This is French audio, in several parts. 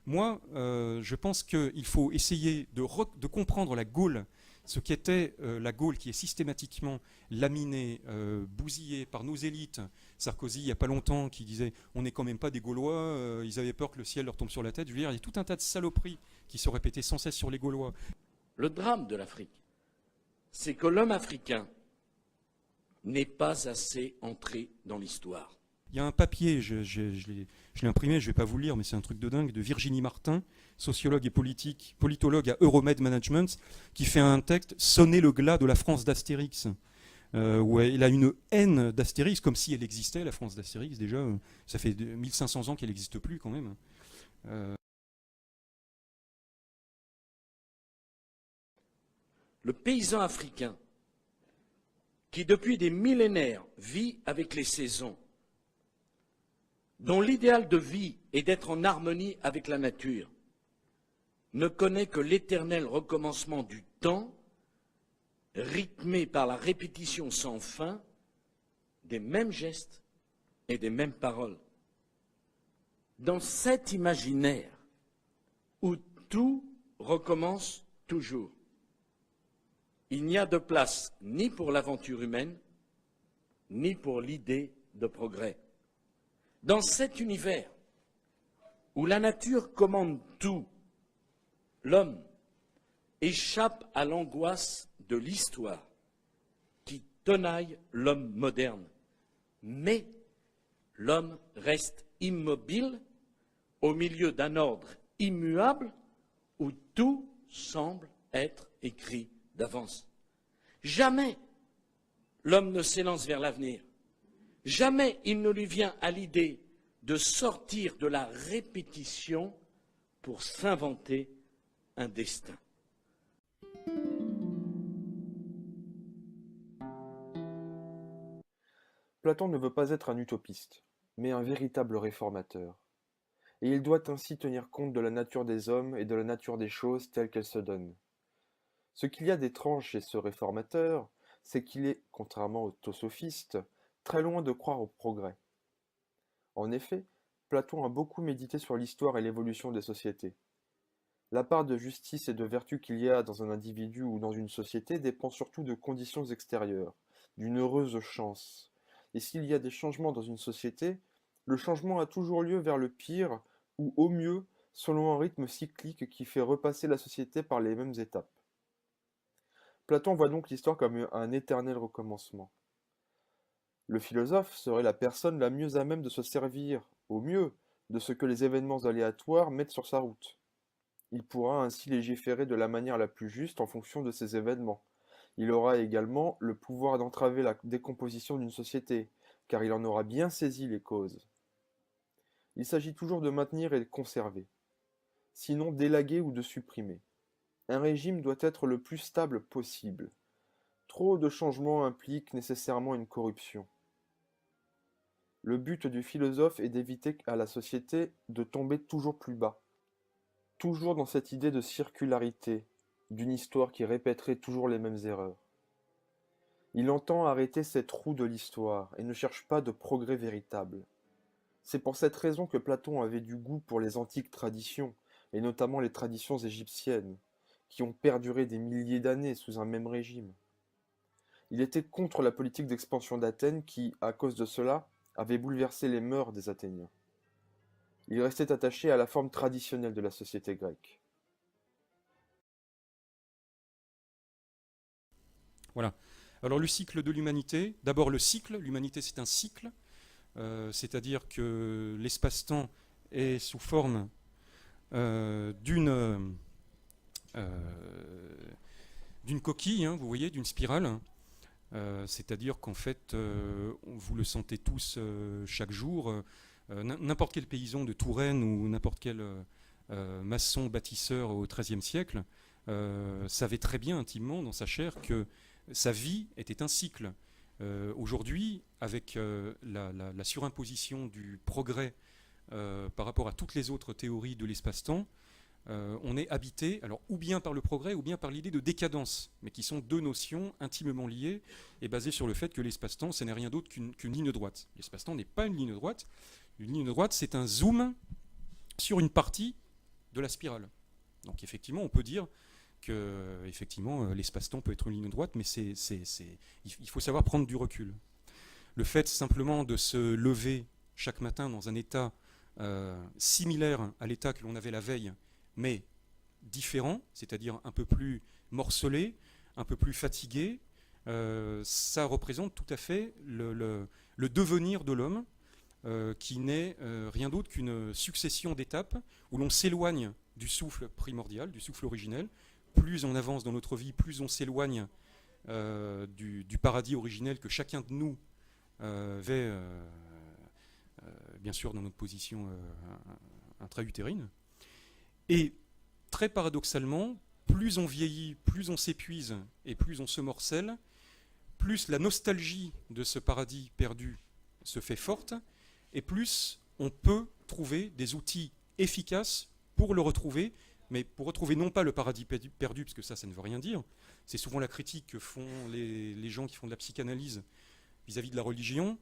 Moi, je pense qu'il faut essayer de comprendre la Gaule, ce qu'était la Gaule qui est systématiquement laminée, bousillée par nos élites. Sarkozy, il n'y a pas longtemps, qui disait on n'est quand même pas des Gaulois, ils avaient peur que le ciel leur tombe sur la tête. Je veux dire, il y a tout un tas de saloperies qui se répétaient sans cesse sur les Gaulois. Le drame de l'Afrique, c'est que l'homme africain n'est pas assez entré dans l'histoire. Il y a un papier, je l'ai imprimé, je ne vais pas vous le lire, mais c'est un truc de dingue, de Virginie Martin, sociologue et politologue à Euromed Management, qui fait un texte « Sonner le glas de la France d'Astérix ». Où elle a une haine d'Astérix, comme si elle existait, la France d'Astérix, déjà. Ça fait 1500 ans qu'elle n'existe plus, quand même. Le paysan africain, qui depuis des millénaires vit avec les saisons, dont l'idéal de vie est d'être en harmonie avec la nature, ne connaît que l'éternel recommencement du temps, rythmé par la répétition sans fin des mêmes gestes et des mêmes paroles. Dans cet imaginaire où tout recommence toujours, il n'y a de place ni pour l'aventure humaine, ni pour l'idée de progrès. Dans cet univers où la nature commande tout, l'homme échappe à l'angoisse de l'histoire qui tenaille l'homme moderne. Mais l'homme reste immobile au milieu d'un ordre immuable où tout semble être écrit d'avance. Jamais l'homme ne s'élance vers l'avenir. Jamais il ne lui vient à l'idée de sortir de la répétition pour s'inventer un destin. Platon ne veut pas être un utopiste, mais un véritable réformateur. Et il doit ainsi tenir compte de la nature des hommes et de la nature des choses telles qu'elles se donnent. Ce qu'il y a d'étrange chez ce réformateur, c'est qu'il est, contrairement aux théosophistes, très loin de croire au progrès. En effet, Platon a beaucoup médité sur l'histoire et l'évolution des sociétés. La part de justice et de vertu qu'il y a dans un individu ou dans une société dépend surtout de conditions extérieures, d'une heureuse chance. Et s'il y a des changements dans une société, le changement a toujours lieu vers le pire, ou au mieux, selon un rythme cyclique qui fait repasser la société par les mêmes étapes. Platon voit donc l'histoire comme un éternel recommencement. Le philosophe serait la personne la mieux à même de se servir, au mieux, de ce que les événements aléatoires mettent sur sa route. Il pourra ainsi légiférer de la manière la plus juste en fonction de ces événements. Il aura également le pouvoir d'entraver la décomposition d'une société, car il en aura bien saisi les causes. Il s'agit toujours de maintenir et de conserver, sinon d'élaguer ou de supprimer. Un régime doit être le plus stable possible. Trop de changements impliquent nécessairement une corruption. Le but du philosophe est d'éviter à la société de tomber toujours plus bas. Toujours dans cette idée de circularité, d'une histoire qui répéterait toujours les mêmes erreurs. Il entend arrêter cette roue de l'histoire et ne cherche pas de progrès véritable. C'est pour cette raison que Platon avait du goût pour les antiques traditions, et notamment les traditions égyptiennes, qui ont perduré des milliers d'années sous un même régime. Il était contre la politique d'expansion d'Athènes qui, à cause de cela, avait bouleversé les mœurs des Athéniens. Il restait attaché à la forme traditionnelle de la société grecque. Voilà. Alors le cycle de l'humanité, d'abord le cycle, l'humanité c'est un cycle, c'est-à-dire que l'espace-temps est sous forme d'une coquille, hein, vous voyez, d'une spirale. C'est-à-dire qu'en fait, vous le sentez tous chaque jour. N'importe quel paysan de Touraine ou n'importe quel maçon bâtisseur au XIIIe siècle savait très bien intimement dans sa chair que sa vie était un cycle. Aujourd'hui, avec la surimposition du progrès par rapport à toutes les autres théories de l'espace-temps, on est habité, alors ou bien par le progrès ou bien par l'idée de décadence, mais qui sont deux notions intimement liées et basées sur le fait que l'espace-temps, ce n'est rien d'autre qu'une ligne droite. L'espace-temps n'est pas une ligne droite. Une ligne droite, c'est un zoom sur une partie de la spirale. Donc effectivement, on peut dire que effectivement, l'espace-temps peut être une ligne droite, mais il faut savoir prendre du recul. Le fait simplement de se lever chaque matin dans un état similaire à l'état que l'on avait la veille, mais différent, c'est-à-dire un peu plus morcelé, un peu plus fatigué, ça représente tout à fait le devenir de l'homme, qui n'est rien d'autre qu'une succession d'étapes où l'on s'éloigne du souffle primordial, du souffle originel. Plus on avance dans notre vie, plus on s'éloigne du paradis originel que chacun de nous avait, bien sûr, dans notre position intra-utérine. Et très paradoxalement, plus on vieillit, plus on s'épuise et plus on se morcelle, plus la nostalgie de ce paradis perdu se fait forte, et plus on peut trouver des outils efficaces pour le retrouver, mais pour retrouver non pas le paradis perdu, parce que ça ne veut rien dire. C'est souvent la critique que font les gens qui font de la psychanalyse vis-à-vis de la religion.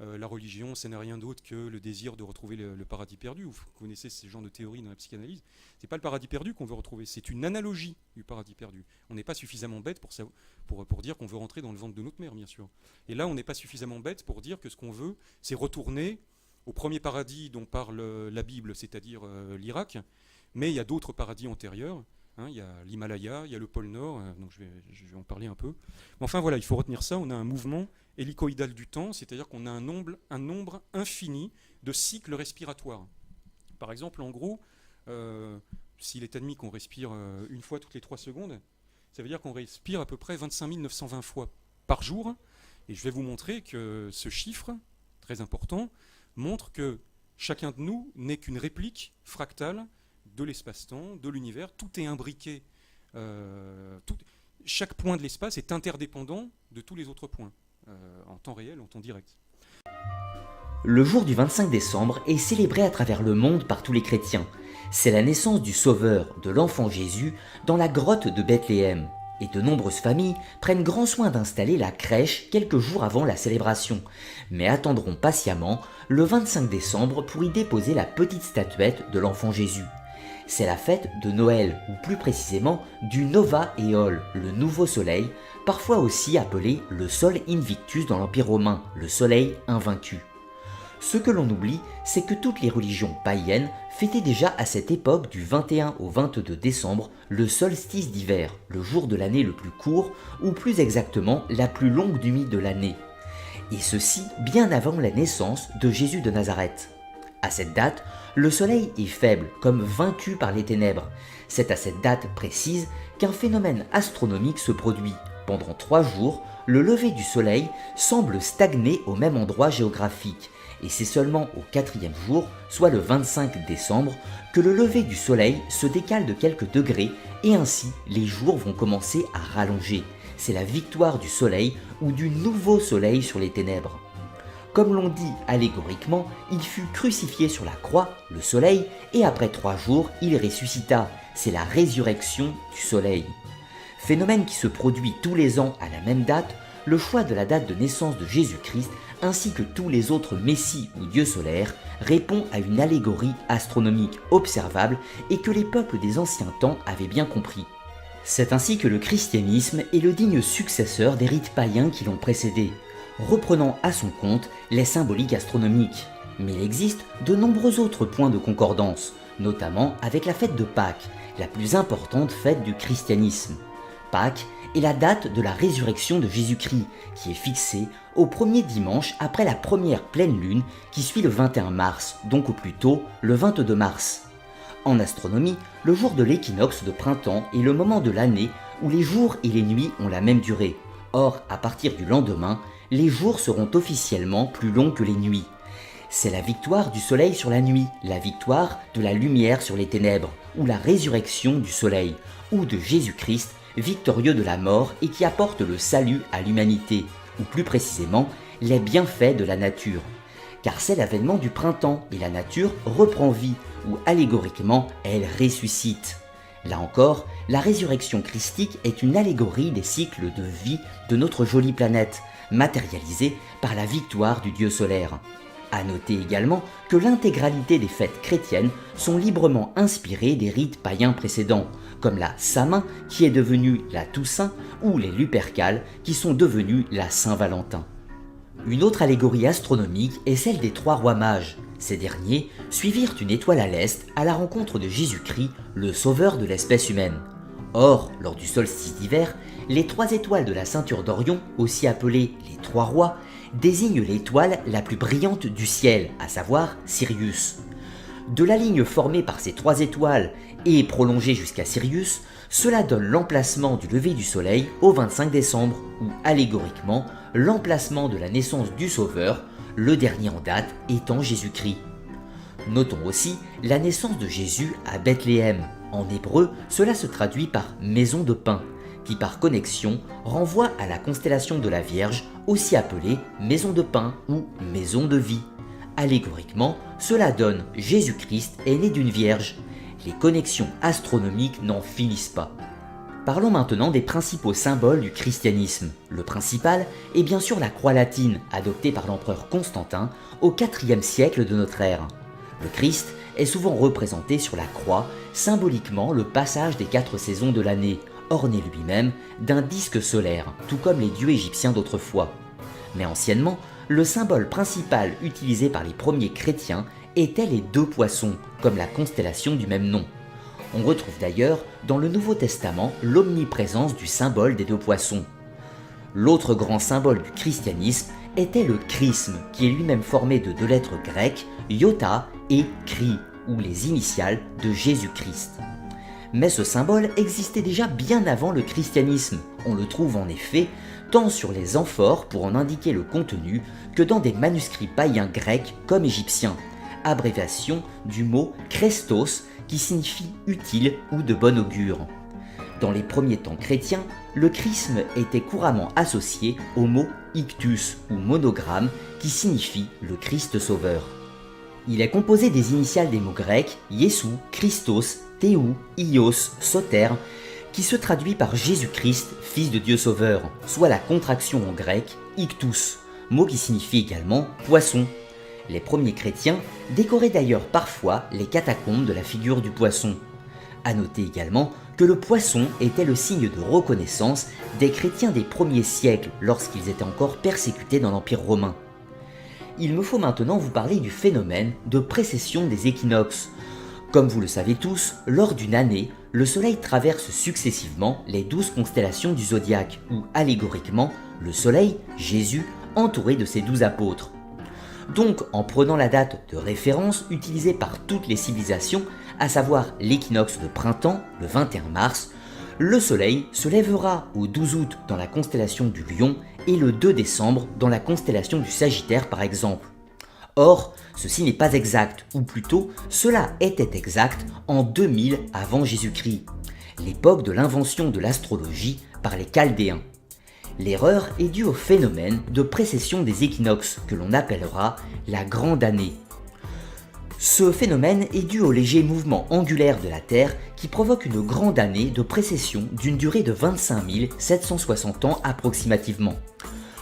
La religion, ce n'est rien d'autre que le désir de retrouver le paradis perdu. Vous connaissez ces genres de théories dans la psychanalyse. Ce n'est pas le paradis perdu qu'on veut retrouver, c'est une analogie du paradis perdu. On n'est pas suffisamment bête pour dire qu'on veut rentrer dans le ventre de notre mère, bien sûr. Et là, on n'est pas suffisamment bête pour dire que ce qu'on veut, c'est retourner au premier paradis dont parle la Bible, c'est-à-dire l'Irak. Mais il y a d'autres paradis antérieurs. Il y a l'Himalaya, il y a le pôle Nord, donc je vais en parler un peu. Mais enfin voilà, il faut retenir ça, on a un mouvement hélicoïdal du temps, c'est-à-dire qu'on a un nombre infini de cycles respiratoires. Par exemple, en gros, s'il est admis qu'on respire une fois toutes les 3 secondes, ça veut dire qu'on respire à peu près 25 920 fois par jour, et je vais vous montrer que ce chiffre, très important, montre que chacun de nous n'est qu'une réplique fractale de l'espace-temps, de l'univers, tout est imbriqué. Chaque point de l'espace est interdépendant de tous les autres points, en temps réel, en temps direct. Le jour du 25 décembre est célébré à travers le monde par tous les chrétiens. C'est la naissance du Sauveur, de l'enfant Jésus, dans la grotte de Bethléem. Et de nombreuses familles prennent grand soin d'installer la crèche quelques jours avant la célébration, mais attendront patiemment le 25 décembre pour y déposer la petite statuette de l'enfant Jésus. C'est la fête de Noël, ou plus précisément du Nova Éole, le nouveau soleil, parfois aussi appelé le Sol Invictus dans l'Empire romain, le soleil invaincu. Ce que l'on oublie, c'est que toutes les religions païennes fêtaient déjà à cette époque du 21 au 22 décembre le solstice d'hiver, le jour de l'année le plus court, ou plus exactement la plus longue nuit de l'année. Et ceci bien avant la naissance de Jésus de Nazareth. À cette date, le soleil est faible, comme vaincu par les ténèbres. C'est à cette date précise qu'un phénomène astronomique se produit. Pendant 3 jours, le lever du soleil semble stagner au même endroit géographique. Et c'est seulement au 4e jour, soit le 25 décembre, que le lever du soleil se décale de quelques degrés et ainsi les jours vont commencer à rallonger. C'est la victoire du soleil ou du nouveau soleil sur les ténèbres. Comme l'on dit allégoriquement, il fut crucifié sur la croix, le soleil, et après 3 jours, il ressuscita. C'est la résurrection du soleil. Phénomène qui se produit tous les ans à la même date, le choix de la date de naissance de Jésus-Christ, ainsi que tous les autres messies ou dieux solaires, répond à une allégorie astronomique observable et que les peuples des anciens temps avaient bien compris. C'est ainsi que le christianisme est le digne successeur des rites païens qui l'ont précédé, reprenant à son compte les symboliques astronomiques. Mais il existe de nombreux autres points de concordance, notamment avec la fête de Pâques, la plus importante fête du christianisme. Pâques est la date de la résurrection de Jésus-Christ, qui est fixée au premier dimanche après la première pleine lune qui suit le 21 mars, donc au plus tôt le 22 mars. En astronomie, le jour de l'équinoxe de printemps est le moment de l'année où les jours et les nuits ont la même durée. Or, à partir du lendemain, les jours seront officiellement plus longs que les nuits. C'est la victoire du soleil sur la nuit, la victoire de la lumière sur les ténèbres, ou la résurrection du soleil, ou de Jésus-Christ, victorieux de la mort et qui apporte le salut à l'humanité, ou plus précisément, les bienfaits de la nature. Car c'est l'avènement du printemps et la nature reprend vie, ou allégoriquement, elle ressuscite. Là encore, la résurrection christique est une allégorie des cycles de vie de notre jolie planète, matérialisée par la victoire du dieu solaire. À noter également que l'intégralité des fêtes chrétiennes sont librement inspirées des rites païens précédents, comme la Samin qui est devenue la Toussaint ou les Lupercales qui sont devenues la Saint-Valentin. Une autre allégorie astronomique est celle des trois rois mages. Ces derniers suivirent une étoile à l'est à la rencontre de Jésus-Christ, le sauveur de l'espèce humaine. Or, lors du solstice d'hiver, les trois étoiles de la ceinture d'Orion, aussi appelées les trois rois, désignent l'étoile la plus brillante du ciel, à savoir Sirius. De la ligne formée par ces trois étoiles et prolongée jusqu'à Sirius, cela donne l'emplacement du lever du soleil au 25 décembre, ou allégoriquement l'emplacement de la naissance du Sauveur, le dernier en date étant Jésus-Christ. Notons aussi la naissance de Jésus à Bethléem. En hébreu, cela se traduit par maison de pain, qui par connexion renvoie à la constellation de la Vierge, aussi appelée maison de pain ou maison de vie. Allégoriquement, cela donne Jésus-Christ est né d'une Vierge. Les connexions astronomiques n'en finissent pas. Parlons maintenant des principaux symboles du christianisme. Le principal est bien sûr la croix latine, adoptée par l'empereur Constantin au IVe siècle de notre ère. Le Christ est souvent représenté sur la croix, symboliquement le passage des 4 saisons de l'année, orné lui-même d'un disque solaire, tout comme les dieux égyptiens d'autrefois. Mais anciennement, le symbole principal utilisé par les premiers chrétiens étaient les 2 poissons, comme la constellation du même nom. On retrouve d'ailleurs dans le Nouveau Testament l'omniprésence du symbole des 2 poissons. L'autre grand symbole du christianisme était le chrisme, qui est lui-même formé de 2 lettres grecques, iota et Christ, ou les initiales de Jésus-Christ. Mais ce symbole existait déjà bien avant le christianisme. On le trouve en effet tant sur les amphores pour en indiquer le contenu que dans des manuscrits païens grecs comme égyptiens, abréviation du mot Christos qui signifie utile ou de bon augure. Dans les premiers temps chrétiens, le chrisme était couramment associé au mot ictus ou monogramme qui signifie le Christ sauveur. Il est composé des initiales des mots grecs Iesou, Christos, Théou, Ios, Soter, qui se traduit par Jésus-Christ, fils de Dieu sauveur, soit la contraction en grec ictus, mot qui signifie également poisson. Les premiers chrétiens décoraient d'ailleurs parfois les catacombes de la figure du poisson. À noter également que le poisson était le signe de reconnaissance des chrétiens des premiers siècles lorsqu'ils étaient encore persécutés dans l'Empire romain. Il me faut maintenant vous parler du phénomène de précession des équinoxes. Comme vous le savez tous, lors d'une année, le Soleil traverse successivement les 12 constellations du zodiaque, ou allégoriquement, le Soleil, Jésus, entouré de ses 12 apôtres. Donc, en prenant la date de référence utilisée par toutes les civilisations, à savoir l'équinoxe de printemps, le 21 mars, le Soleil se lèvera au 12 août dans la constellation du Lion et le 2 décembre dans la constellation du Sagittaire par exemple. Or, ceci n'est pas exact, ou plutôt, cela était exact en 2000 avant Jésus-Christ, l'époque de l'invention de l'astrologie par les Chaldéens. L'erreur est due au phénomène de précession des équinoxes que l'on appellera la grande année. Ce phénomène est dû au léger mouvement angulaire de la Terre qui provoque une grande année de précession d'une durée de 25 760 ans approximativement.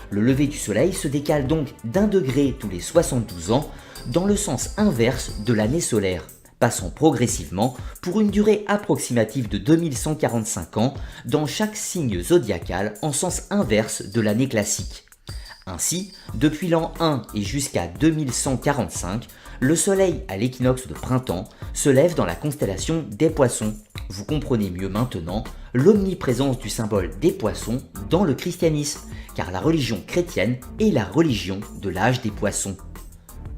Le lever du Soleil se décale donc d'1 degré tous les 72 ans dans le sens inverse de l'année solaire, passant progressivement pour une durée approximative de 2145 ans dans chaque signe zodiacal en sens inverse de l'année classique. Ainsi, depuis l'an 1 et jusqu'à 2145, le Soleil à l'équinoxe de printemps se lève dans la constellation des Poissons. Vous comprenez mieux maintenant l'omniprésence du symbole des Poissons dans le christianisme, car la religion chrétienne est la religion de l'âge des Poissons.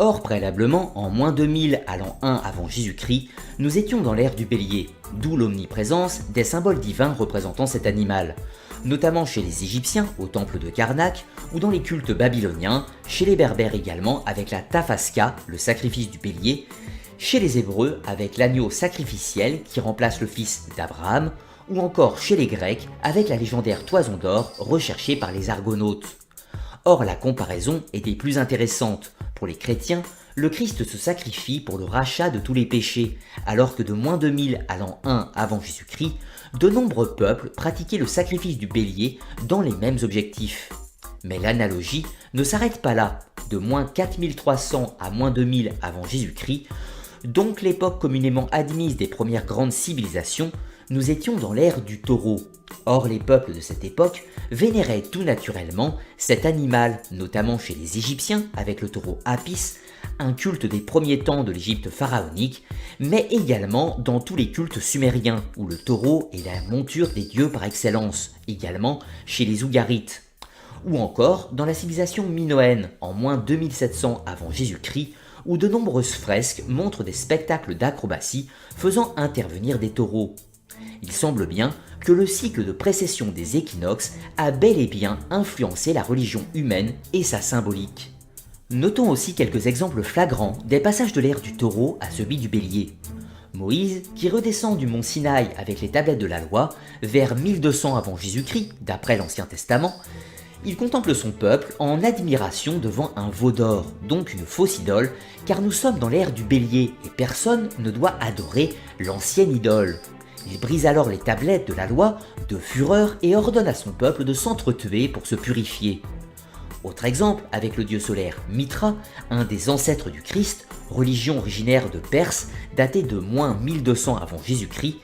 Or, préalablement, en moins 2000 à l'an 1 avant Jésus-Christ, nous étions dans l'ère du Bélier, d'où l'omniprésence des symboles divins représentant cet animal, notamment chez les Égyptiens au temple de Karnak ou dans les cultes babyloniens, chez les Berbères également avec la Tafaska, le sacrifice du bélier, chez les Hébreux avec l'agneau sacrificiel qui remplace le fils d'Abraham, ou encore chez les Grecs avec la légendaire toison d'or recherchée par les Argonautes. Or, la comparaison est des plus intéressantes. Pour les chrétiens, le Christ se sacrifie pour le rachat de tous les péchés, alors que de moins 2000 à l'an 1 avant Jésus-Christ, de nombreux peuples pratiquaient le sacrifice du bélier dans les mêmes objectifs. Mais l'analogie ne s'arrête pas là. de moins 4300 à moins 2000 avant Jésus-Christ, donc l'époque communément admise des premières grandes civilisations, nous étions dans l'ère du taureau. Or, les peuples de cette époque vénéraient tout naturellement cet animal, notamment chez les Égyptiens avec le taureau Apis, un culte des premiers temps de l'Égypte pharaonique, mais également dans tous les cultes sumériens, où le taureau est la monture des dieux par excellence, également chez les Ougarites. Ou encore dans la civilisation minoenne, en moins 2700 avant Jésus-Christ, où de nombreuses fresques montrent des spectacles d'acrobatie faisant intervenir des taureaux. Il semble bien que le cycle de précession des équinoxes a bel et bien influencé la religion humaine et sa symbolique. Notons aussi quelques exemples flagrants des passages de l'ère du taureau à celui du bélier. Moïse, qui redescend du mont Sinaï avec les tablettes de la loi, vers 1200 avant Jésus-Christ, d'après l'Ancien Testament, il contemple son peuple en admiration devant un veau d'or, donc une fausse idole, car nous sommes dans l'ère du bélier et personne ne doit adorer l'ancienne idole. Il brise alors les tablettes de la loi de fureur et ordonne à son peuple de s'entretuer pour se purifier. Autre exemple avec le dieu solaire Mitra, un des ancêtres du Christ, religion originaire de Perse, datée de moins 1200 avant Jésus-Christ.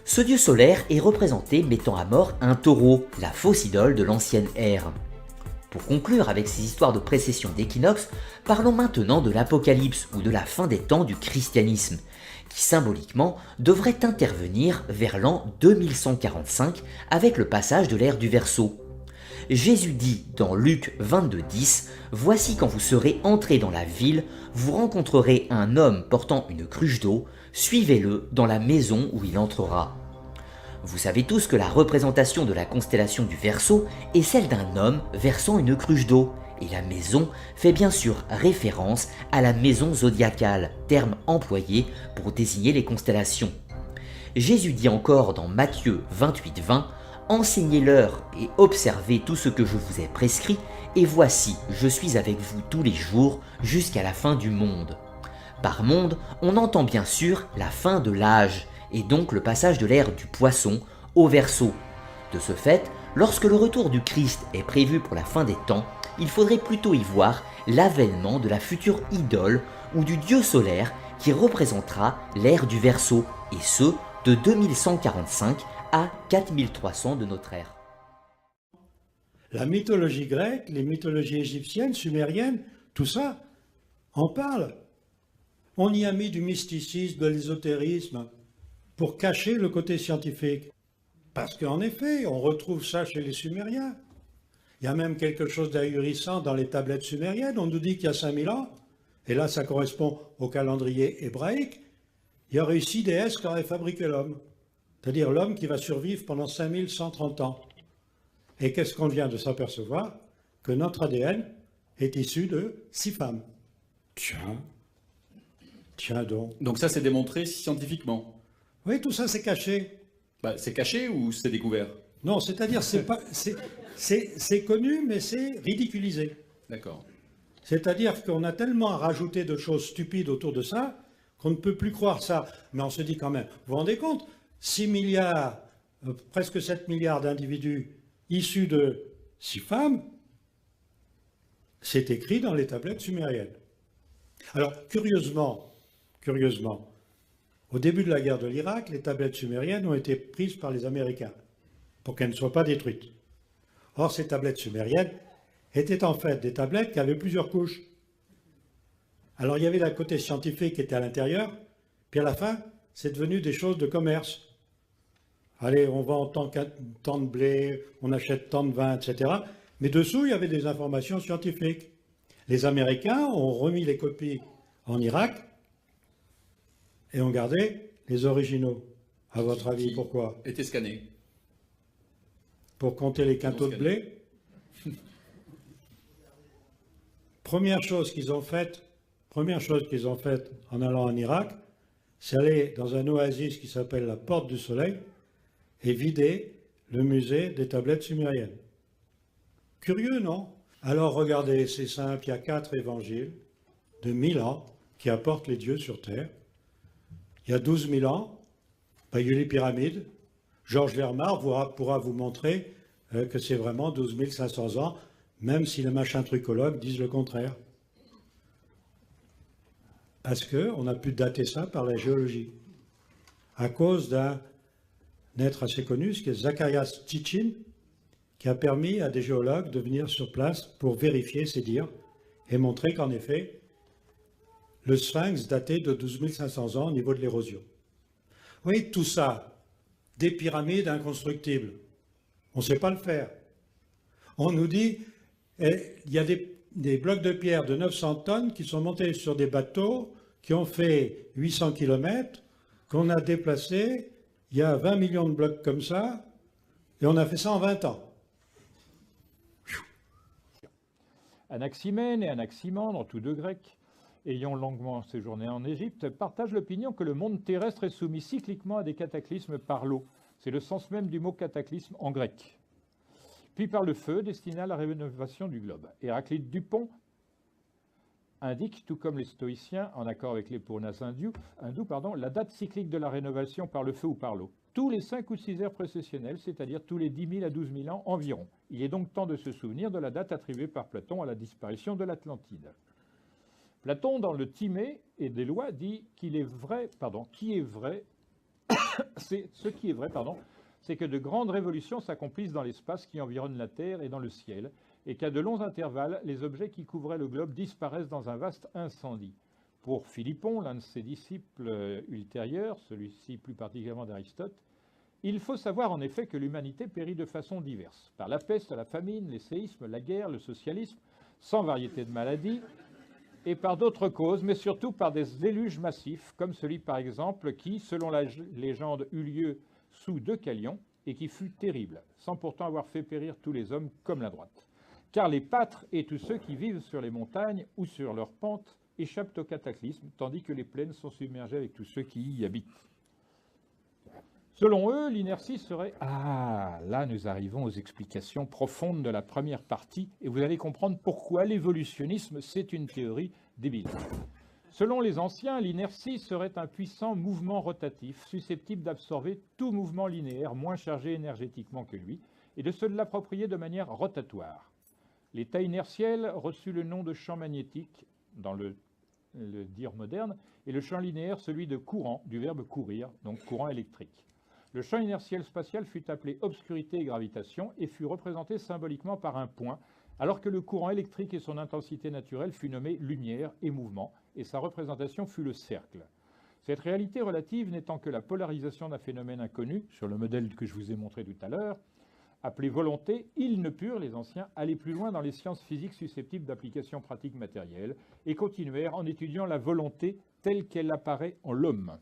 Ce dieu solaire est représenté mettant à mort un taureau, la fausse idole de l'ancienne ère. Pour conclure avec ces histoires de précession d'équinoxe, parlons maintenant de l'Apocalypse ou de la fin des temps du christianisme, qui symboliquement devrait intervenir vers l'an 2145 avec le passage de l'ère du Verseau. Jésus dit dans Luc 22,10 « Voici quand vous serez entrés dans la ville, vous rencontrerez un homme portant une cruche d'eau, suivez-le dans la maison où il entrera. » Vous savez tous que la représentation de la constellation du Verseau est celle d'un homme versant une cruche d'eau, et la maison fait bien sûr référence à la maison zodiacale, terme employé pour désigner les constellations. Jésus dit encore dans Matthieu 28,20 « Enseignez-leur et observez tout ce que je vous ai prescrit, et voici, je suis avec vous tous les jours jusqu'à la fin du monde. » Par monde, on entend bien sûr la fin de l'âge, et donc le passage de l'ère du poisson au Verseau. De ce fait, lorsque le retour du Christ est prévu pour la fin des temps, il faudrait plutôt y voir l'avènement de la future idole ou du dieu solaire qui représentera l'ère du Verseau, et ce, de 2145 à 4300 de notre ère. La mythologie grecque, les mythologies égyptiennes, sumériennes, tout ça, en parle. On y a mis du mysticisme, de l'ésotérisme, pour cacher le côté scientifique. Parce qu'en effet, on retrouve ça chez les Sumériens. Il y a même quelque chose d'ahurissant dans les tablettes sumériennes. On nous dit qu'il y a 5000 ans, et là ça correspond au calendrier hébraïque, il y aurait eu 6 déesses qui auraient fabriqué l'homme. C'est-à-dire l'homme qui va survivre pendant 5130 ans. Et qu'est-ce qu'on vient de s'apercevoir? Que notre ADN est issu de 6 femmes. Tiens donc. Donc ça, c'est démontré scientifiquement. Oui, tout ça c'est caché. Bah, c'est caché ou c'est découvert? Non, c'est-à-dire c'est connu, mais c'est ridiculisé. D'accord. C'est-à-dire qu'on a tellement rajouté de choses stupides autour de ça qu'on ne peut plus croire ça. Mais on se dit quand même, vous vous rendez compte, 6 milliards, presque 7 milliards d'individus issus de 6 femmes, c'est écrit dans les tablettes sumériennes. Alors, curieusement, au début de la guerre de l'Irak, les tablettes sumériennes ont été prises par les Américains pour qu'elles ne soient pas détruites. Or, ces tablettes sumériennes étaient en fait des tablettes qui avaient plusieurs couches. Alors, il y avait le côté scientifique qui était à l'intérieur, puis à la fin, c'est devenu des choses de commerce. Allez, on vend tant de blé, on achète tant de vin, etc. Mais dessous, il y avait des informations scientifiques. Les Américains ont remis les copies en Irak et ont gardé les originaux. À votre avis, pourquoi? Était scanné. Pour compter les quintaux de blé. Première chose qu'ils ont faite en allant en Irak, c'est aller dans un oasis qui s'appelle la Porte du Soleil et vider le musée des tablettes sumériennes. Curieux, non? Alors regardez, c'est simple, il y a 4 évangiles de 1000 ans qui apportent les dieux sur terre. Il y a 12 000 ans, il y a eu les pyramides. Georges Lermar pourra vous montrer que c'est vraiment 12 500 ans, même si les machins trucologues disent le contraire. Parce qu'on a pu dater ça par la géologie. À cause d'un être assez connu, ce qui est Zacharias Sitchin, qui a permis à des géologues de venir sur place pour vérifier ces dires et montrer qu'en effet, le sphinx datait de 12 500 ans au niveau de l'érosion. Vous voyez, tout ça, des pyramides inconstructibles, on ne sait pas le faire. On nous dit, il y a des blocs de pierre de 900 tonnes qui sont montés sur des bateaux qui ont fait 800 km, qu'on a déplacés, il y a 20 millions de blocs comme ça, et on a fait ça en 20 ans. Anaximène et Anaximandre, tous deux grecs, ayant longuement séjourné en Égypte, partagent l'opinion que le monde terrestre est soumis cycliquement à des cataclysmes par l'eau. C'est le sens même du mot cataclysme en grec. Puis par le feu, destiné à la rénovation du globe. Héraclite Dupont indique, tout comme les stoïciens, en accord avec les purnas hindous, la date cyclique de la rénovation par le feu ou par l'eau. Tous les 5 ou 6 ères précessionnelles, c'est-à-dire tous les 10 000 à 12 000 ans environ. Il est donc temps de se souvenir de la date attribuée par Platon à la disparition de l'Atlantide. Platon, dans le Timée et des lois, dit ce qui est vrai, c'est que de grandes révolutions s'accomplissent dans l'espace qui environne la Terre et dans le ciel, et qu'à de longs intervalles, les objets qui couvraient le globe disparaissent dans un vaste incendie. Pour Philippon, l'un de ses disciples ultérieurs, celui-ci plus particulièrement d'Aristote, il faut savoir en effet que l'humanité périt de façon diverse, par la peste, la famine, les séismes, la guerre, le socialisme, sans variété de maladies, et par d'autres causes, mais surtout par des déluges massifs, comme celui par exemple qui, selon la légende, eut lieu sous Deucalion, et qui fut terrible, sans pourtant avoir fait périr tous les hommes comme la droite. Car les pâtres et tous ceux qui vivent sur les montagnes ou sur leurs pentes échappent au cataclysme, tandis que les plaines sont submergées avec tous ceux qui y habitent. Selon eux, l'inertie serait... Ah, là nous arrivons aux explications profondes de la première partie, et vous allez comprendre pourquoi l'évolutionnisme, c'est une théorie débile. Selon les anciens, l'inertie serait un puissant mouvement rotatif, susceptible d'absorber tout mouvement linéaire moins chargé énergétiquement que lui, et de se l'approprier de manière rotatoire. L'état inertiel reçut le nom de champ magnétique dans le dire moderne, et le champ linéaire celui de courant, du verbe courir, donc courant électrique. Le champ inertiel spatial fut appelé obscurité et gravitation et fut représenté symboliquement par un point, alors que le courant électrique et son intensité naturelle fut nommé lumière et mouvement, et sa représentation fut le cercle. Cette réalité relative n'étant que la polarisation d'un phénomène inconnu, sur le modèle que je vous ai montré tout à l'heure, appelé volonté, ils ne purent, les anciens, aller plus loin dans les sciences physiques susceptibles d'applications pratiques matérielles, et continuèrent en étudiant la volonté telle qu'elle apparaît en l'homme.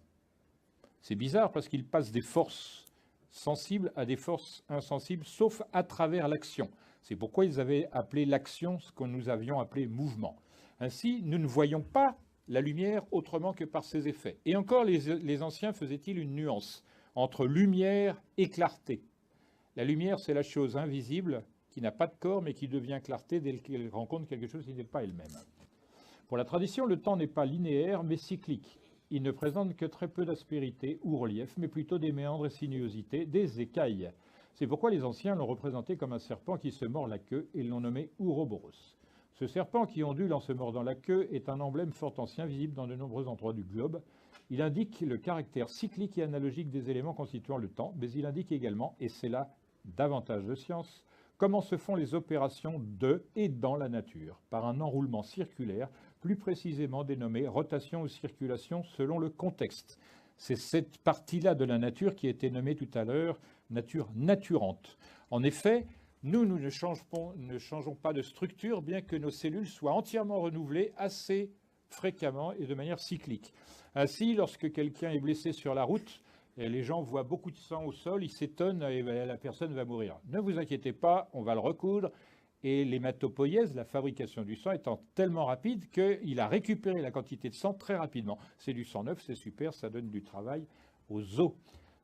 C'est bizarre parce qu'ils passent des forces sensibles à des forces insensibles, sauf à travers l'action. C'est pourquoi ils avaient appelé l'action ce que nous avions appelé mouvement. Ainsi, nous ne voyons pas la lumière autrement que par ses effets. Et encore, les anciens faisaient-ils une nuance entre lumière et clarté. La lumière, c'est la chose invisible qui n'a pas de corps, mais qui devient clarté dès qu'elle rencontre quelque chose qui n'est pas elle-même. Pour la tradition, le temps n'est pas linéaire, mais cyclique. Il ne présente que très peu d'aspérité ou relief, mais plutôt des méandres et sinuosités, des écailles. C'est pourquoi les anciens l'ont représenté comme un serpent qui se mord la queue et l'ont nommé Ouroboros. Ce serpent qui ondule en se mordant la queue est un emblème fort ancien visible dans de nombreux endroits du globe. Il indique le caractère cyclique et analogique des éléments constituant le temps, mais il indique également, et c'est là davantage de science, comment se font les opérations de et dans la nature, par un enroulement circulaire, plus précisément dénommé rotation ou circulation selon le contexte. C'est cette partie-là de la nature qui a été nommée tout à l'heure nature naturante. En effet, nous ne changeons pas de structure, bien que nos cellules soient entièrement renouvelées assez fréquemment et de manière cyclique. Ainsi, lorsque quelqu'un est blessé sur la route, et les gens voient beaucoup de sang au sol, ils s'étonnent et la personne va mourir. Ne vous inquiétez pas, on va le recoudre. Et l'hématopoïèse, la fabrication du sang, étant tellement rapide qu'il a récupéré la quantité de sang très rapidement. C'est du sang neuf, c'est super, ça donne du travail aux os.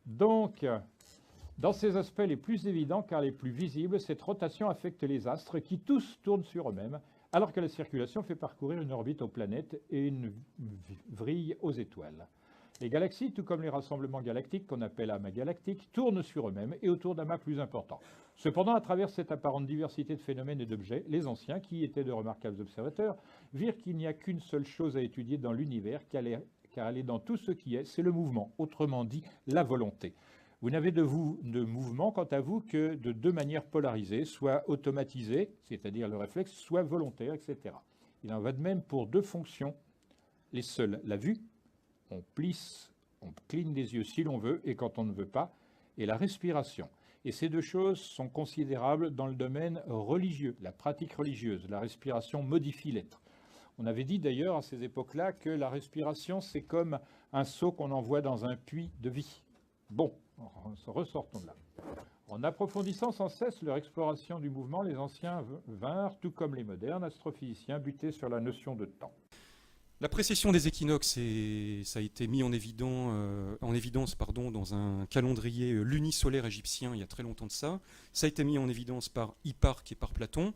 Donc, dans ces aspects les plus évidents, car les plus visibles, cette rotation affecte les astres qui tous tournent sur eux-mêmes, alors que la circulation fait parcourir une orbite aux planètes et une vrille aux étoiles. Les galaxies, tout comme les rassemblements galactiques qu'on appelle amas galactiques, tournent sur eux-mêmes et autour d'amas plus importants. Cependant, à travers cette apparente diversité de phénomènes et d'objets, les anciens, qui étaient de remarquables observateurs, virent qu'il n'y a qu'une seule chose à étudier dans l'univers, car elle est dans tout ce qui est, c'est le mouvement, autrement dit la volonté. Vous n'avez de mouvement, quant à vous, que de deux manières polarisées, soit automatisées, c'est-à-dire le réflexe, soit volontaire, etc. Il en va de même pour deux fonctions, les seules, la vue, on plisse, on cligne des yeux si l'on veut, et quand on ne veut pas, et la respiration. Et ces deux choses sont considérables dans le domaine religieux, la pratique religieuse. La respiration modifie l'être. On avait dit d'ailleurs à ces époques-là que la respiration, c'est comme un seau qu'on envoie dans un puits de vie. Bon, ressortons de là. En approfondissant sans cesse leur exploration du mouvement, les anciens vinrent, tout comme les modernes astrophysiciens, buter sur la notion de temps. La précession des équinoxes, ça a été mis en évidence dans un calendrier lunisolaire égyptien il y a très longtemps de ça. Ça a été mis en évidence par Hipparque et par Platon.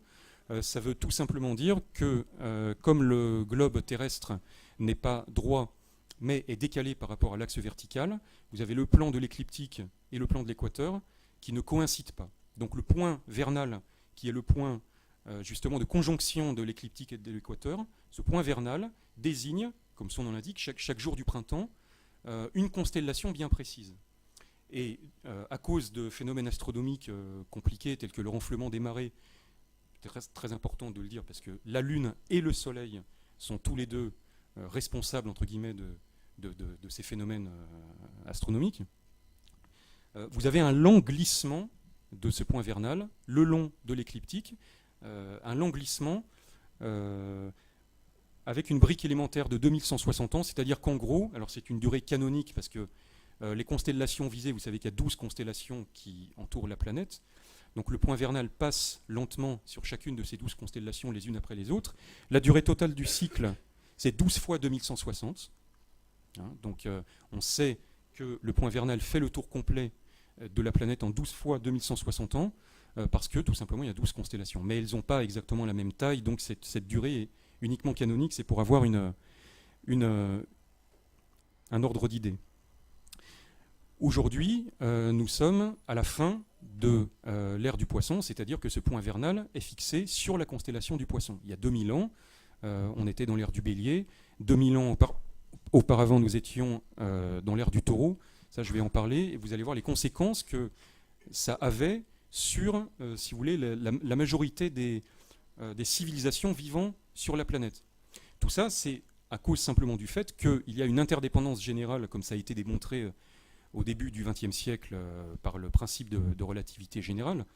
Ça veut tout simplement dire que comme le globe terrestre n'est pas droit, mais est décalé par rapport à l'axe vertical, vous avez le plan de l'écliptique et le plan de l'équateur qui ne coïncident pas. Donc le point vernal, qui est le point justement de conjonction de l'écliptique et de l'équateur, ce point vernal désigne, comme son nom l'indique, chaque jour du printemps, une constellation bien précise. Et à cause de phénomènes astronomiques compliqués tels que le renflement des marées, c'est très important de le dire parce que la Lune et le Soleil sont tous les deux responsables, entre guillemets, de ces phénomènes astronomiques, vous avez un lent glissement de ce point vernal le long de l'écliptique, un lent glissement avec une brique élémentaire de 2160 ans, c'est-à-dire qu'en gros, alors c'est une durée canonique parce que les constellations visées, vous savez qu'il y a 12 constellations qui entourent la planète, donc le point vernal passe lentement sur chacune de ces 12 constellations les unes après les autres. La durée totale du cycle, c'est 12 fois 2160. Donc on sait que le point vernal fait le tour complet de la planète en 12 fois 2160 ans, parce que tout simplement il y a 12 constellations. Mais elles n'ont pas exactement la même taille, donc cette durée est uniquement canonique, c'est pour avoir un ordre d'idée. Aujourd'hui, nous sommes à la fin de l'ère du Poisson, c'est-à-dire que ce point vernal est fixé sur la constellation du Poisson. Il y a 2000 ans, on était dans l'ère du Bélier. 2000 ans auparavant, nous étions dans l'ère du Taureau. Ça, je vais en parler, et vous allez voir les conséquences que ça avait sur, si vous voulez, la majorité des civilisations vivant sur la planète. Tout ça, c'est à cause simplement du fait qu'il y a une interdépendance générale, comme ça a été démontré au début du XXe siècle par le principe de relativité générale.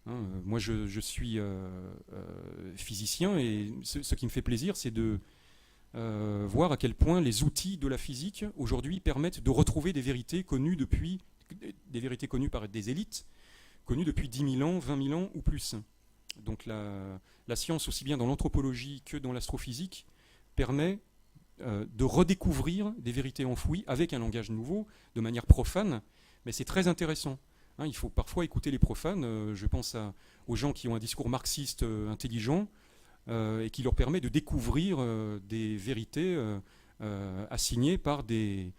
Moi, je suis physicien, et ce qui me fait plaisir, c'est de voir à quel point les outils de la physique, aujourd'hui, permettent de retrouver des vérités connues par des élites, connues depuis 10 000 ans, 20 000 ans ou plus. Donc la science, aussi bien dans l'anthropologie que dans l'astrophysique, permet de redécouvrir des vérités enfouies avec un langage nouveau, de manière profane, mais c'est très intéressant. Il faut parfois écouter les profanes, je pense aux gens qui ont un discours marxiste intelligent, et qui leur permet de découvrir des vérités assignées par des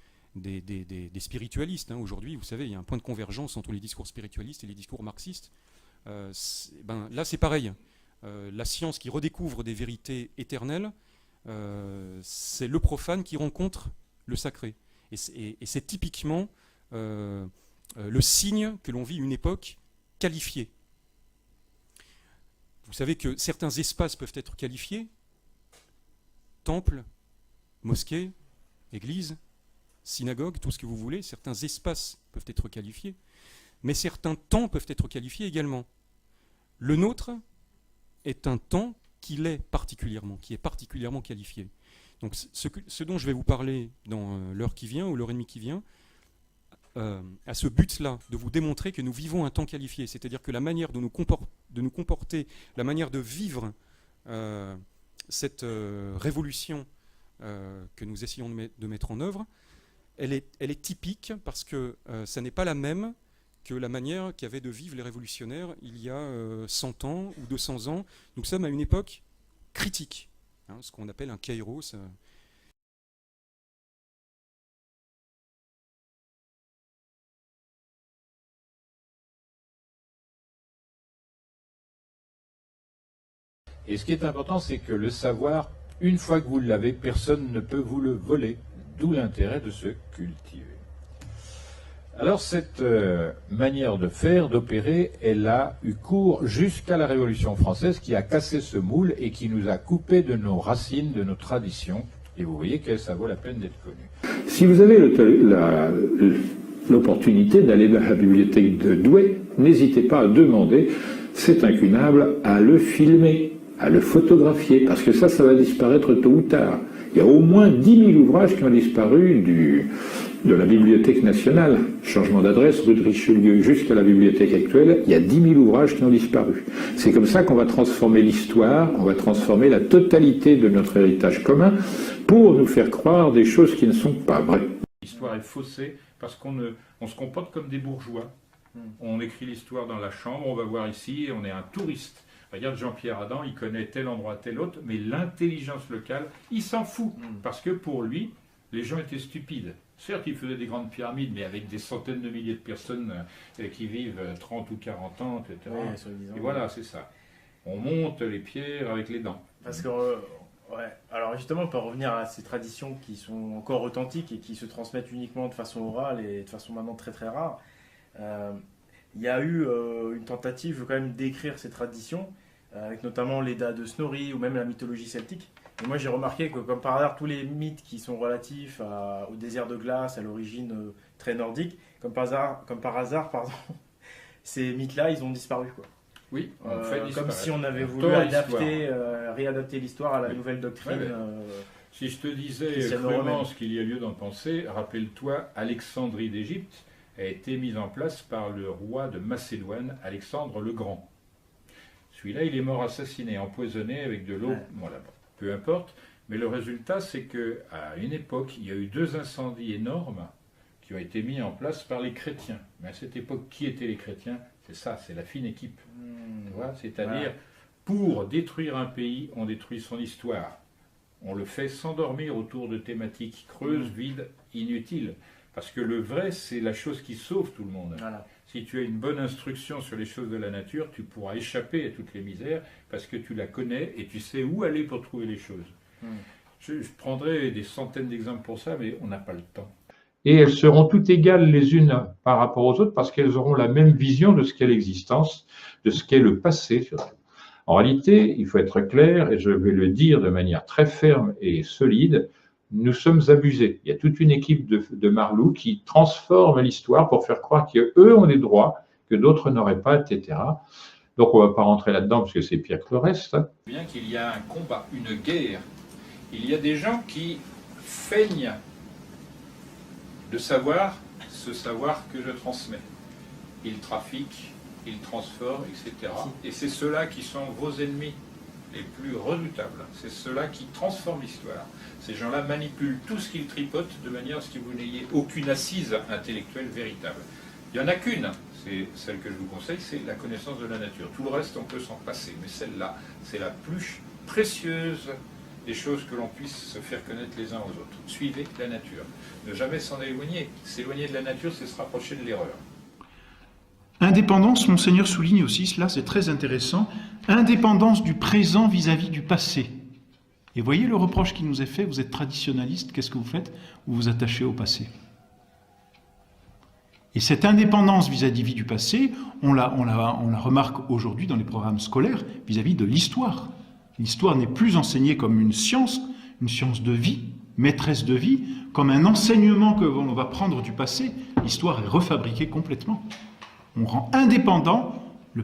spiritualistes. Aujourd'hui, vous savez, il y a un point de convergence entre les discours spiritualistes et les discours marxistes. Là, c'est pareil. La science qui redécouvre des vérités éternelles, c'est le profane qui rencontre le sacré. Et c'est typiquement le signe que l'on vit une époque qualifiée. Vous savez que certains espaces peuvent être qualifiés, temples, mosquées, églises, synagogues, tout ce que vous voulez, certains espaces peuvent être qualifiés, mais certains temps peuvent être qualifiés également. Le nôtre est un temps qui est particulièrement qualifié. Donc ce dont je vais vous parler dans l'heure qui vient ou l'heure et demie qui vient, à ce but-là, de vous démontrer que nous vivons un temps qualifié, c'est-à-dire que la manière de nous comporter, la manière de vivre cette révolution que nous essayons de mettre en œuvre, elle est typique parce que ça n'est pas la même que la manière qu'avaient de vivre les révolutionnaires il y a 100 ans ou 200 ans. Nous sommes à une époque critique, ce qu'on appelle un kairos. Et ce qui est important, c'est que le savoir, une fois que vous l'avez, personne ne peut vous le voler. D'où l'intérêt de se cultiver. Alors cette manière de faire, d'opérer, elle a eu cours jusqu'à la Révolution française qui a cassé ce moule et qui nous a coupé de nos racines, de nos traditions. Et vous voyez que ça vaut la peine d'être connu. Si vous avez l'opportunité d'aller dans la bibliothèque de Douai, n'hésitez pas à demander, c'est incunable, à le filmer, à le photographier, parce que ça va disparaître tôt ou tard. Il y a au moins 10 000 ouvrages qui ont disparu de la Bibliothèque nationale. Changement d'adresse, rue de Richelieu jusqu'à la bibliothèque actuelle, il y a 10 000 ouvrages qui ont disparu. C'est comme ça qu'on va transformer l'histoire, on va transformer la totalité de notre héritage commun pour nous faire croire des choses qui ne sont pas vraies. L'histoire est faussée parce qu'on se comporte comme des bourgeois. On écrit l'histoire dans la chambre, on va voir ici, et on est un touriste. Regarde Jean-Pierre Adam, il connaît tel endroit, tel autre, mais l'intelligence locale, il s'en fout. Parce que pour lui, les gens étaient stupides. Certes, il faisait des grandes pyramides, mais avec des centaines de milliers de personnes qui vivent 30 ou 40 ans, etc. Et voilà, c'est ça. On monte les pierres avec les dents. Parce que, alors justement, pour revenir à ces traditions qui sont encore authentiques et qui se transmettent uniquement de façon orale et de façon maintenant très très rare, il y a eu une tentative quand même d'écrire ces traditions, avec notamment l'Edda de Snorri ou même la mythologie celtique. Et moi j'ai remarqué que comme par hasard tous les mythes qui sont relatifs au désert de glace, à l'origine très nordique, comme par hasard, ces mythes-là ils ont disparu quoi. Oui, on fait comme si on avait voulu réadapter l'histoire à la nouvelle doctrine. Si je te disais vraiment ce qu'il y a lieu d'en penser, rappelle-toi, Alexandrie d'Égypte a été mise en place par le roi de Macédoine, Alexandre le Grand. Celui-là, il est mort assassiné, empoisonné avec de l'eau. Ouais. Voilà, peu importe. Mais le résultat, c'est qu'à une époque, il y a eu 2 incendies énormes qui ont été mis en place par les chrétiens. Mais à cette époque, qui étaient les chrétiens? C'est ça, c'est la fine équipe. C'est-à-dire, pour détruire un pays, on détruit son histoire. On le fait s'endormir autour de thématiques creuses, vides, inutiles. Parce que le vrai, c'est la chose qui sauve tout le monde. Voilà. Si tu as une bonne instruction sur les choses de la nature, tu pourras échapper à toutes les misères parce que tu la connais et tu sais où aller pour trouver les choses. Je prendrais des centaines d'exemples pour ça, mais on n'a pas le temps. Et elles seront toutes égales les unes par rapport aux autres parce qu'elles auront la même vision de ce qu'est l'existence, de ce qu'est le passé. En réalité, il faut être clair, et je vais le dire de manière très ferme et solide, nous sommes abusés. Il y a toute une équipe de marlous qui transforme l'histoire pour faire croire qu'eux ont des droits que d'autres n'auraient pas, etc. Donc on ne va pas rentrer là-dedans parce que c'est pire que le reste. Bien qu'il y a un combat, une guerre. Il y a des gens qui feignent de savoir ce savoir que je transmets. Ils trafiquent, ils transforment, etc. Et c'est ceux-là qui sont vos ennemis les plus redoutables. C'est ceux-là qui transforment l'histoire. Ces gens-là manipulent tout ce qu'ils tripotent de manière à ce que vous n'ayez aucune assise intellectuelle véritable. Il n'y en a qu'une, c'est celle que je vous conseille, c'est la connaissance de la nature. Tout le reste, on peut s'en passer. Mais celle-là, c'est la plus précieuse des choses que l'on puisse se faire connaître les uns aux autres. Suivez la nature. Ne jamais s'en éloigner. S'éloigner de la nature, c'est se rapprocher de l'erreur. Indépendance, Monseigneur souligne aussi, cela c'est très intéressant, indépendance du présent vis-à-vis du passé. Et voyez le reproche qui nous est fait, vous êtes traditionnaliste, qu'est-ce que vous faites? Vous vous attachez au passé. Et cette indépendance vis-à-vis du passé, on la remarque aujourd'hui dans les programmes scolaires vis-à-vis de l'histoire. L'histoire n'est plus enseignée comme une science de vie, maîtresse de vie, comme un enseignement que l'on va prendre du passé. L'histoire est refabriquée complètement. On rend indépendant le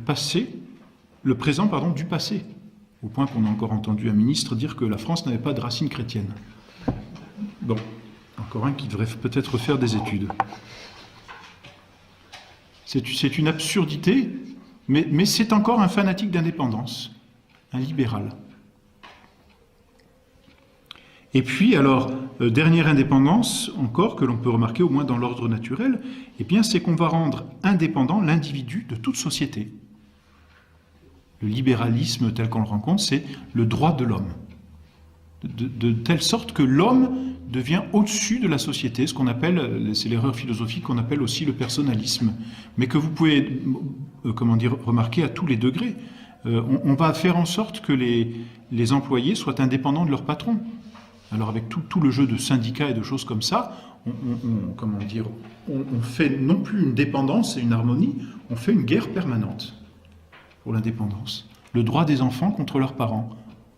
présent du passé. Au point qu'on a encore entendu un ministre dire que la France n'avait pas de racines chrétiennes. Bon, encore un qui devrait peut-être faire des études. C'est une absurdité, mais c'est encore un fanatique d'indépendance, un libéral. Et puis, alors, dernière indépendance, encore, que l'on peut remarquer au moins dans l'ordre naturel, eh bien, c'est qu'on va rendre indépendant l'individu de toute société. Le libéralisme tel qu'on le rencontre, c'est le droit de l'homme. De telle sorte que l'homme devient au-dessus de la société, ce qu'on appelle, c'est l'erreur philosophique qu'on appelle aussi le personnalisme, mais que vous pouvez, remarquer à tous les degrés. On va faire en sorte que les employés soient indépendants de leur patron. Alors avec tout le jeu de syndicats et de choses comme ça, on fait non plus une dépendance et une harmonie, on fait une guerre permanente pour l'indépendance. Le droit des enfants contre leurs parents,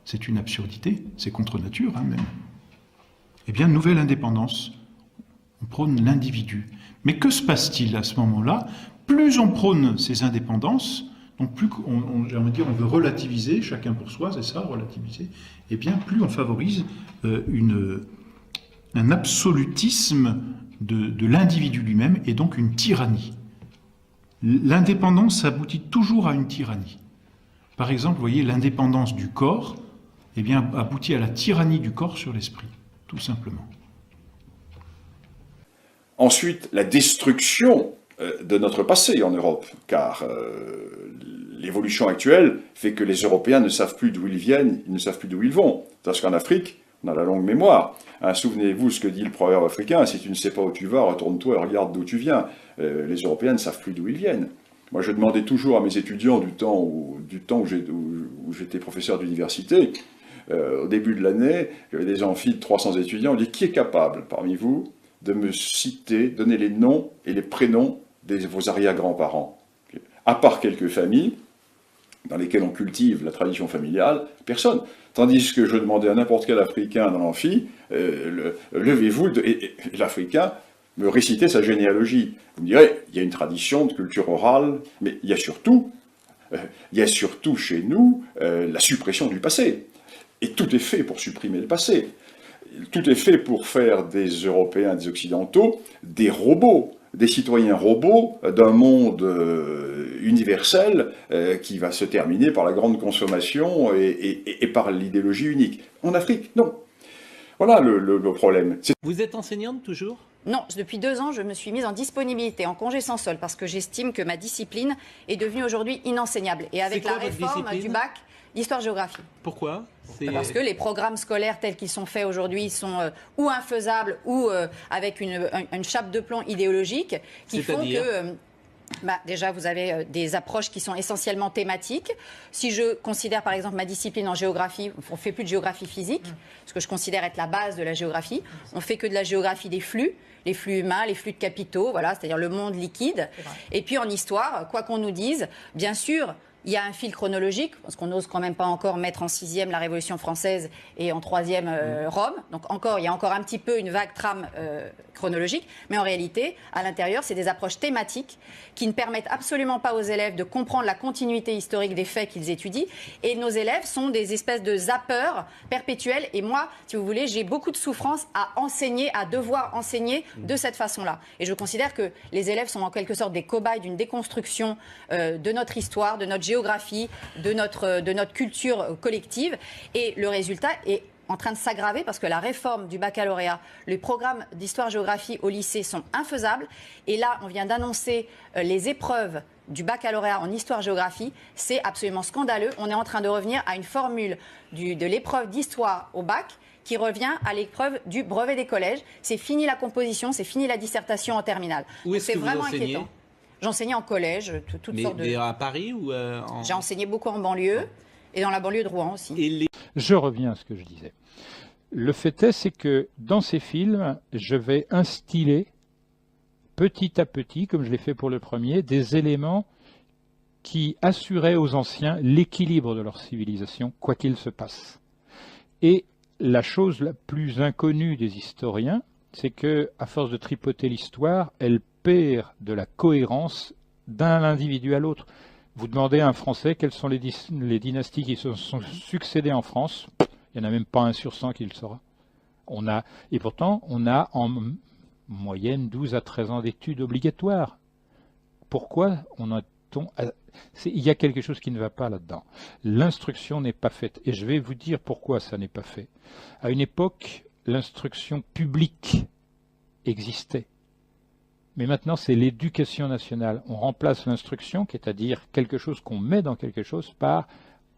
c'est une absurdité, c'est contre nature même. Eh bien, nouvelle indépendance, on prône l'individu. Mais que se passe-t-il à ce moment-là? Plus on prône ces indépendances, donc plus on veut relativiser, chacun pour soi, c'est ça, relativiser, et bien plus on favorise un absolutisme de l'individu lui-même, et donc une tyrannie. L'indépendance aboutit toujours à une tyrannie. Par exemple, vous voyez, l'indépendance du corps, eh bien, aboutit à la tyrannie du corps sur l'esprit, tout simplement. Ensuite, la destruction de notre passé en Europe, car l'évolution actuelle fait que les Européens ne savent plus d'où ils viennent, ils ne savent plus d'où ils vont. Parce qu'en Afrique, on a la longue mémoire. Hein, souvenez-vous ce que dit le proverbe africain, si tu ne sais pas où tu vas, retourne-toi et regarde d'où tu viens. Les Européens ne savent plus d'où ils viennent. Moi, je demandais toujours à mes étudiants du temps où j'étais professeur d'université, au début de l'année, j'avais des amphis de 300 étudiants, on dit qui est capable parmi vous de me citer, donner les noms et les prénoms de vos arrière-grands-parents. À part quelques familles dans lesquelles on cultive la tradition familiale, personne. Tandis que je demandais à n'importe quel Africain dans l'amphi, levez-vous, et l'Africain me récitait sa généalogie. Vous me direz, il y a une tradition de culture orale, mais il y a surtout chez nous la suppression du passé. Et tout est fait pour supprimer le passé. Tout est fait pour faire des Européens, des Occidentaux, des robots, des citoyens robots d'un monde universel qui va se terminer par la grande consommation et par l'idéologie unique. En Afrique, non. Voilà le problème. Vous êtes enseignante toujours ? Non, depuis 2 ans, je me suis mise en disponibilité, en congé sans solde, parce que j'estime que ma discipline est devenue aujourd'hui inenseignable. Et avec la réforme du bac, l'histoire-géographie. Pourquoi ? Parce que les programmes scolaires tels qu'ils sont faits aujourd'hui sont ou infaisables ou avec une chape de plomb idéologique qui font que... déjà, vous avez des approches qui sont essentiellement thématiques. Si je considère par exemple ma discipline en géographie, on ne fait plus de géographie physique, ce que je considère être la base de la géographie. On ne fait que de la géographie des flux, les flux humains, les flux de capitaux, voilà, c'est-à-dire le monde liquide. Et puis en histoire, quoi qu'on nous dise, bien sûr, il y a un fil chronologique, parce qu'on n'ose quand même pas encore mettre en 6e la Révolution française et en 3e Rome. Donc il y a encore un petit peu une vague trame chronologique. Mais en réalité, à l'intérieur, c'est des approches thématiques qui ne permettent absolument pas aux élèves de comprendre la continuité historique des faits qu'ils étudient. Et nos élèves sont des espèces de zappeurs perpétuels. Et moi, si vous voulez, j'ai beaucoup de souffrance à enseigner, à devoir enseigner de cette façon-là. Et je considère que les élèves sont en quelque sorte des cobayes d'une déconstruction de notre histoire, de notre géographie, de notre culture collective. Et le résultat est en train de s'aggraver parce que la réforme du baccalauréat, les programmes d'histoire-géographie au lycée sont infaisables. Et là, on vient d'annoncer les épreuves du baccalauréat en histoire-géographie. C'est absolument scandaleux. On est en train de revenir à une formule de l'épreuve d'histoire au bac qui revient à l'épreuve du brevet des collèges. C'est fini la composition, c'est fini la dissertation en terminale. Où est-ce que vous vraiment enseignez ? Inquiétant. J'enseignais en collège, toutes sortes de... Mais à Paris ou J'ai enseigné beaucoup en banlieue et dans la banlieue de Rouen aussi. Je reviens à ce que je disais. Le fait est, c'est que dans ces films, je vais instiller petit à petit, comme je l'ai fait pour le premier, des éléments qui assuraient aux anciens l'équilibre de leur civilisation, quoi qu'il se passe. Et la chose la plus inconnue des historiens, c'est que, à force de tripoter l'histoire, elle perd de la cohérence d'un individu à l'autre. Vous demandez à un Français quelles sont les dynasties qui se sont succédées en France, il n'y en a même pas 1 sur 100 qui le saura. Et pourtant, on a en moyenne 12 à 13 ans d'études obligatoires. Pourquoi il y a quelque chose qui ne va pas là-dedans. L'instruction n'est pas faite. Et je vais vous dire pourquoi ça n'est pas fait. À une époque, l'instruction publique existait. Mais maintenant, c'est l'éducation nationale. On remplace l'instruction, qui est à dire quelque chose qu'on met dans quelque chose, par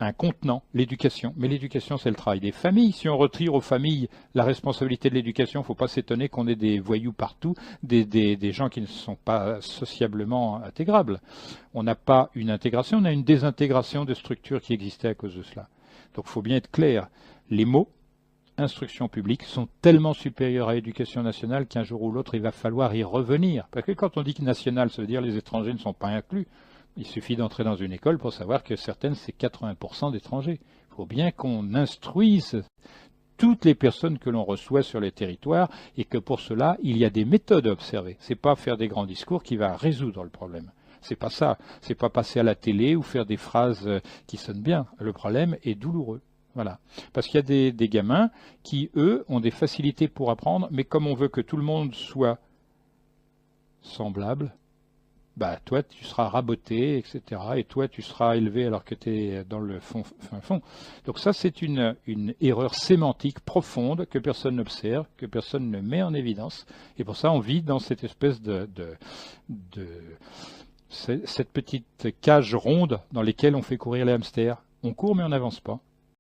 un contenant, l'éducation. Mais l'éducation, c'est le travail des familles. Si on retire aux familles la responsabilité de l'éducation, il ne faut pas s'étonner qu'on ait des voyous partout, des gens qui ne sont pas sociablement intégrables. On n'a pas une intégration, on a une désintégration de structures qui existaient à cause de cela. Donc il faut bien être clair. Les mots instruction publique sont tellement supérieurs à l'éducation nationale qu'un jour ou l'autre, il va falloir y revenir. Parce que quand on dit que national, ça veut dire que les étrangers ne sont pas inclus. Il suffit d'entrer dans une école pour savoir que certaines, c'est 80% d'étrangers. Il faut bien qu'on instruise toutes les personnes que l'on reçoit sur les territoires et que pour cela, il y a des méthodes à observer. Ce n'est pas faire des grands discours qui va résoudre le problème. C'est pas ça. C'est pas passer à la télé ou faire des phrases qui sonnent bien. Le problème est douloureux. Voilà. Parce qu'il y a des gamins qui, eux, ont des facilités pour apprendre, mais comme on veut que tout le monde soit semblable, bah, toi, tu seras raboté, etc. Et toi, tu seras élevé alors que tu es dans le fin fond. Donc ça, c'est une erreur sémantique profonde que personne n'observe, que personne ne met en évidence. Et pour ça, on vit dans cette espèce cette petite cage ronde dans laquelle on fait courir les hamsters. On court, mais on n'avance pas.